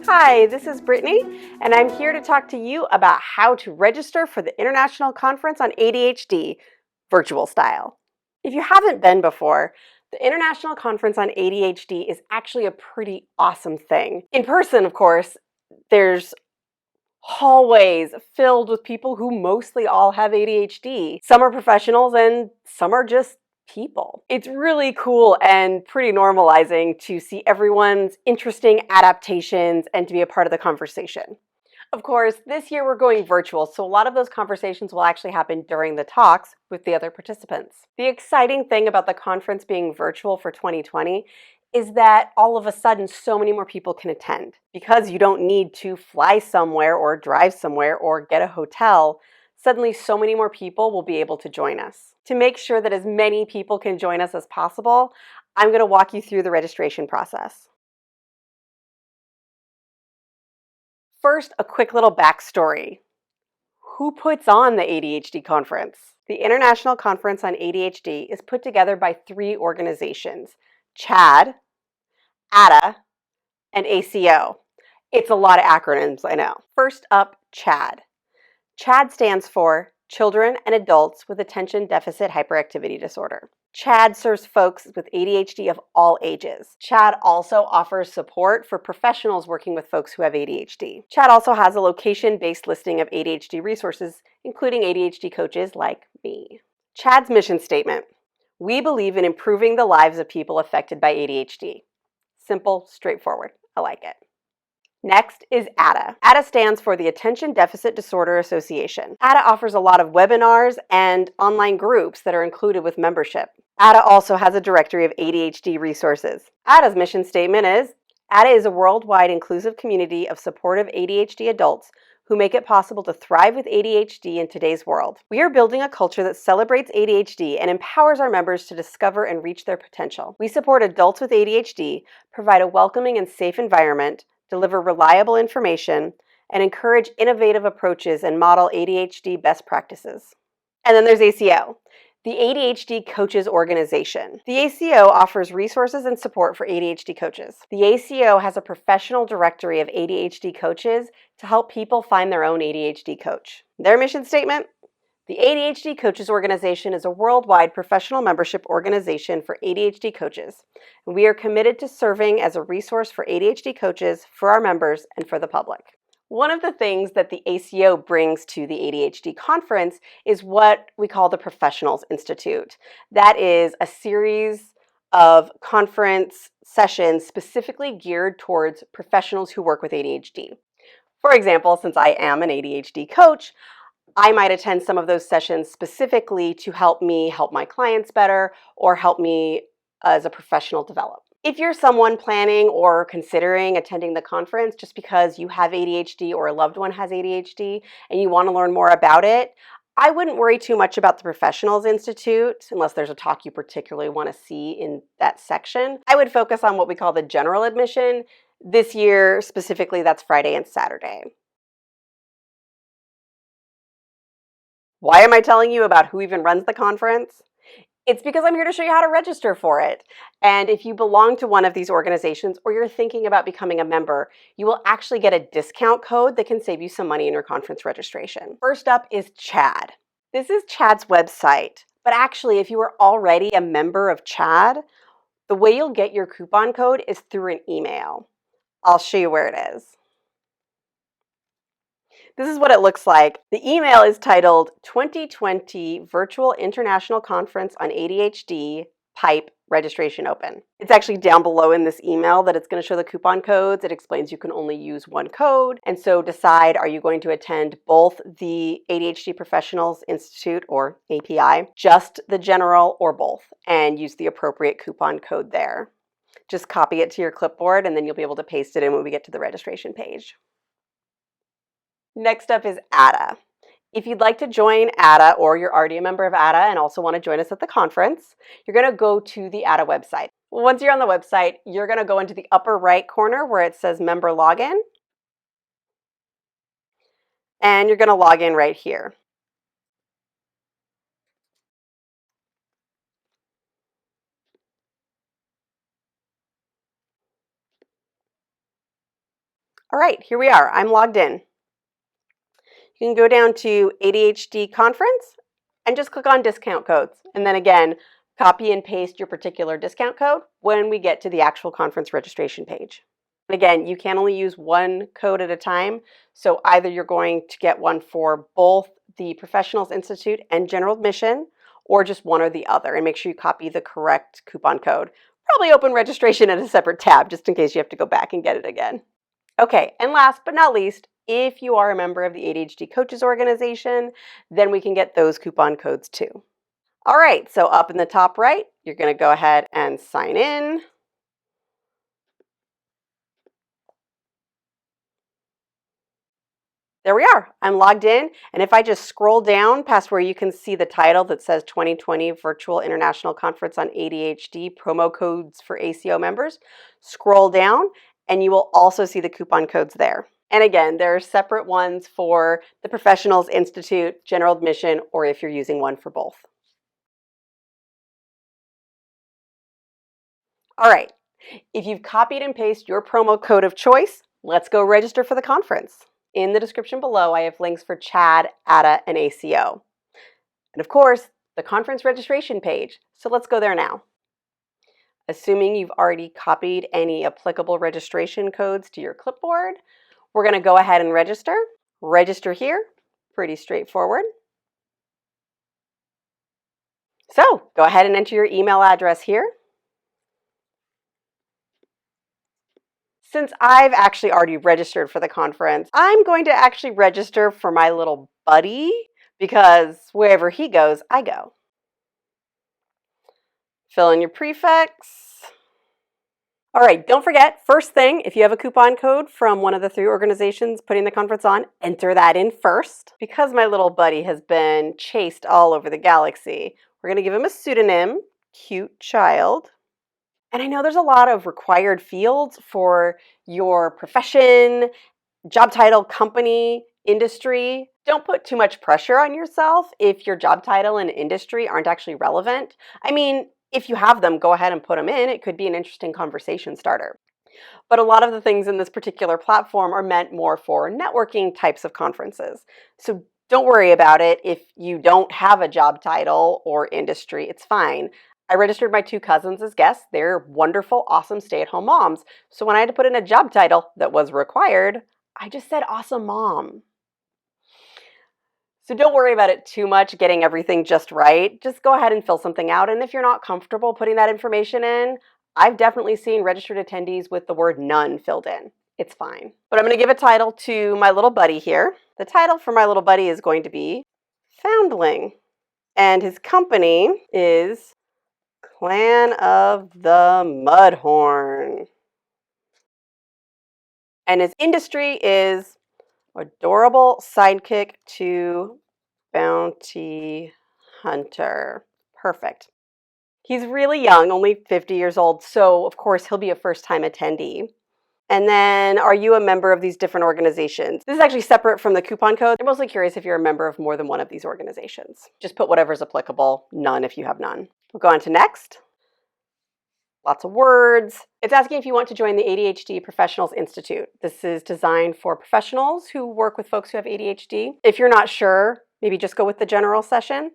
Hi, this is Brittany, and I'm here to talk to you about how to register for the International Conference on ADHD, virtual style. If you haven't been before, the International Conference on ADHD is actually a pretty awesome thing. In person, of course, there's hallways filled with people who mostly all have ADHD. Some are professionals and some are just people. It's really cool and pretty normalizing to see everyone's interesting adaptations and to be a part of the conversation. Of course, this year we're going virtual, so a lot of those conversations will actually happen during the talks with the other participants. The exciting thing about the conference being virtual for 2020 is that all of a sudden so many more people can attend. Because you don't need to fly somewhere or drive somewhere or get a hotel, suddenly so many more people will be able to join us. To make sure that as many people can join us as possible, I'm going to walk you through the registration process. First, a quick little backstory. Who puts on the ADHD conference? The International Conference on ADHD is put together by 3 organizations: CHAD, ADDA, and ACO. It's a lot of acronyms, I know. First up, CHAD. CHAD stands for Children and Adults with Attention Deficit Hyperactivity Disorder. CHAD serves folks with ADHD of all ages. CHAD also offers support for professionals working with folks who have ADHD. CHAD also has a location-based listing of ADHD resources, including ADHD coaches like me. CHAD's mission statement: we believe in improving the lives of people affected by ADHD. Simple, straightforward. I like it. Next is ADDA. ADDA stands for the Attention Deficit Disorder Association. ADDA offers a lot of webinars and online groups that are included with membership. ADDA also has a directory of ADHD resources. ADDA's mission statement is, ADDA is a worldwide inclusive community of supportive ADHD adults who make it possible to thrive with ADHD in today's world. We are building a culture that celebrates ADHD and empowers our members to discover and reach their potential. We support adults with ADHD, provide a welcoming and safe environment, deliver reliable information, and encourage innovative approaches and model ADHD best practices. And then there's ACO, the ADHD Coaches Organization. The ACO offers resources and support for ADHD coaches. The ACO has a professional directory of ADHD coaches to help people find their own ADHD coach. Their mission statement: the ADHD Coaches Organization is a worldwide professional membership organization for ADHD coaches. We are committed to serving as a resource for ADHD coaches, for our members, and for the public. One of the things that the ACO brings to the ADHD conference is what we call the Professionals Institute. That is a series of conference sessions specifically geared towards professionals who work with ADHD. For example, since I am an ADHD coach, I might attend some of those sessions specifically to help me help my clients better or help me as a professional develop. If you're someone planning or considering attending the conference just because you have ADHD or a loved one has ADHD and you want to learn more about it, I wouldn't worry too much about the Professionals Institute unless there's a talk you particularly want to see in that section. I would focus on what we call the general admission. This year, specifically, that's Friday and Saturday. Why am I telling you about who even runs the conference? It's because I'm here to show you how to register for it. And if you belong to one of these organizations or you're thinking about becoming a member, you will actually get a discount code that can save you some money in your conference registration. First up is CHAD. This is CHAD's website. But actually, if you are already a member of CHAD, the way you'll get your coupon code is through an email. I'll show you where it is. This is what it looks like. The email is titled 2020 Virtual International Conference on ADHD PIPE Registration Open. It's actually down below in this email that it's going to show the coupon codes. It explains you can only use one code. And so decide, are you going to attend both the ADHD Professionals Institute or API, just the general, or both, and use the appropriate coupon code there. Just copy it to your clipboard and then you'll be able to paste it in when we get to the registration page. Next up is ADDA. If you'd like to join ADDA or you're already a member of ADDA and also want to join us at the conference, you're going to go to the ADDA website. Once you're on the website, you're going to go into the upper right corner where it says Member Login. And you're going to log in right here. All right, here we are. I'm logged in. You can go down to ADHD Conference and just click on discount codes. And then again, copy and paste your particular discount code when we get to the actual conference registration page. Again, you can only use one code at a time. So either you're going to get one for both the Professionals Institute and General Admission, or just one or the other, and make sure you copy the correct coupon code. Probably open registration in a separate tab just in case you have to go back and get it again. Okay, and last but not least, if you are a member of the ADHD Coaches Organization, then we can get those coupon codes too. All right, so up in the top right, you're going to go ahead and sign in. There we are. I'm logged in, and if I just scroll down past where you can see the title that says 2020 Virtual International Conference on ADHD Promo Codes for ACO Members, scroll down, and you will also see the coupon codes there. And again, there are separate ones for the Professionals Institute, General Admission, or if you're using one for both. All right, if you've copied and pasted your promo code of choice, let's go register for the conference. In the description below, I have links for CHAD, ADDA, and ACO. And of course, the conference registration page. So let's go there now. Assuming you've already copied any applicable registration codes to your clipboard, we're going to go ahead and register. Register here, pretty straightforward. So go ahead and enter your email address here. Since I've actually already registered for the conference, I'm going to actually register for my little buddy because wherever he goes, I go. Fill in your prefix. All right, don't forget, first thing, if you have a coupon code from one of the 3 organizations putting the conference on, enter that in first. Because my little buddy has been chased all over the galaxy, we're going to give him a pseudonym, Cute Child. And I know there's a lot of required fields for your profession, job title, company, industry. Don't put too much pressure on yourself if your job title and industry aren't actually relevant. I mean, if you have them, go ahead and put them in. It could be an interesting conversation starter. But a lot of the things in this particular platform are meant more for networking types of conferences. So don't worry about it if you don't have a job title or industry. It's fine. I registered my 2 cousins as guests. They're wonderful, awesome stay-at-home moms. So when I had to put in a job title that was required, I just said awesome mom. So don't worry about it too much, getting everything just right. Just go ahead and fill something out. And if you're not comfortable putting that information in, I've definitely seen registered attendees with the word none filled in. It's fine. But I'm going to give a title to my little buddy here. The title for my little buddy is going to be Foundling. And his company is Clan of the Mudhorn. And his industry is adorable sidekick to bounty hunter. Perfect. He's really young, only 50 years old, so of course he'll be a first-time attendee. And then, are you a member of these different organizations? This is actually separate from the coupon code. I'm mostly curious if you're a member of more than one of these organizations. Just put whatever's applicable, none if you have none. We'll go on to next. Lots of words. It's asking if you want to join the ADHD Professionals Institute. This is designed for professionals who work with folks who have ADHD. If you're not sure, maybe just go with the general session.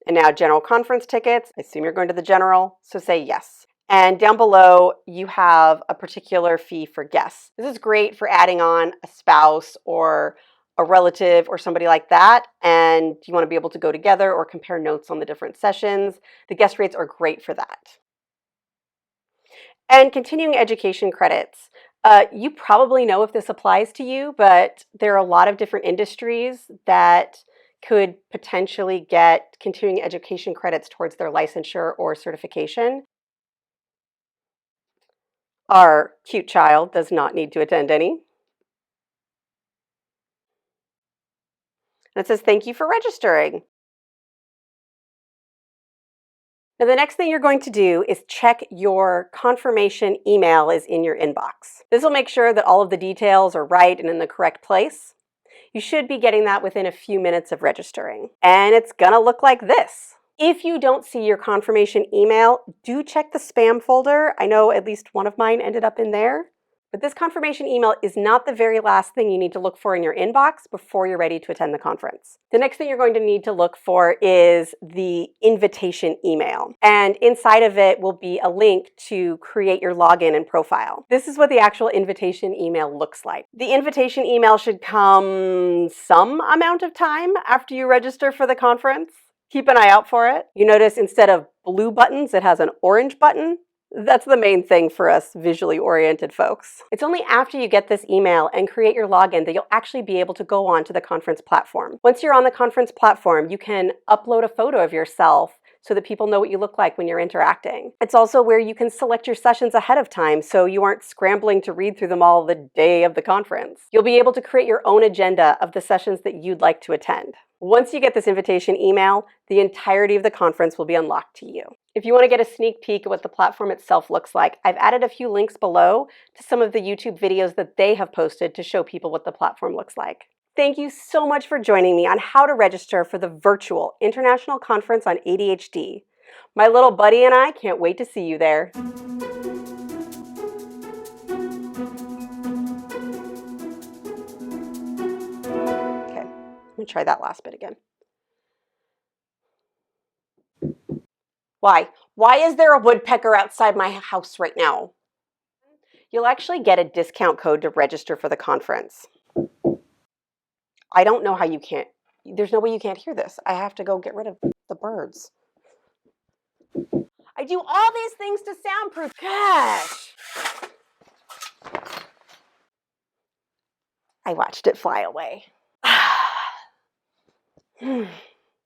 And now general conference tickets. I assume you're going to the general, so say yes. And down below, you have a particular fee for guests. This is great for adding on a spouse or a relative or somebody like that, and you want to be able to go together or compare notes on the different sessions. The guest rates are great for that. And continuing education credits. You probably know if this applies to you, but there are a lot of different industries that could potentially get continuing education credits towards their licensure or certification. Our cute child does not need to attend any. And it says, thank you for registering. Now, the next thing you're going to do is check your confirmation email is in your inbox. This will make sure that all of the details are right and in the correct place. You should be getting that within a few minutes of registering. And it's gonna look like this. If you don't see your confirmation email, do check the spam folder. I know at least one of mine ended up in there. But this confirmation email is not the very last thing you need to look for in your inbox before you're ready to attend the conference. The next thing you're going to need to look for is the invitation email. And inside of it will be a link to create your login and profile. This is what the actual invitation email looks like. The invitation email should come some amount of time after you register for the conference. Keep an eye out for it. You notice instead of blue buttons, it has an orange button. That's the main thing for us visually oriented folks. It's only after you get this email and create your login that you'll actually be able to go on to the conference platform. Once you're on the conference platform, you can upload a photo of yourself so that people know what you look like when you're interacting. It's also where you can select your sessions ahead of time so you aren't scrambling to read through them all the day of the conference. You'll be able to create your own agenda of the sessions that you'd like to attend. Once you get this invitation email, the entirety of the conference will be unlocked to you. If you want to get a sneak peek at what the platform itself looks like, I've added a few links below to some of the YouTube videos that they have posted to show people what the platform looks like. Thank you so much for joining me on how to register for the virtual International Conference on ADHD. My little buddy and I can't wait to see you there. Okay, I'm gonna try that last bit again. Why? Why is there a woodpecker outside my house right now? You'll actually get a discount code to register for the conference. I don't know how you can't. There's no way you can't hear this. I have to go get rid of the birds. I do all these things to soundproof. Gosh. I watched it fly away.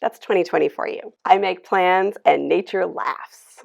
That's 2020 for you. I make plans and nature laughs.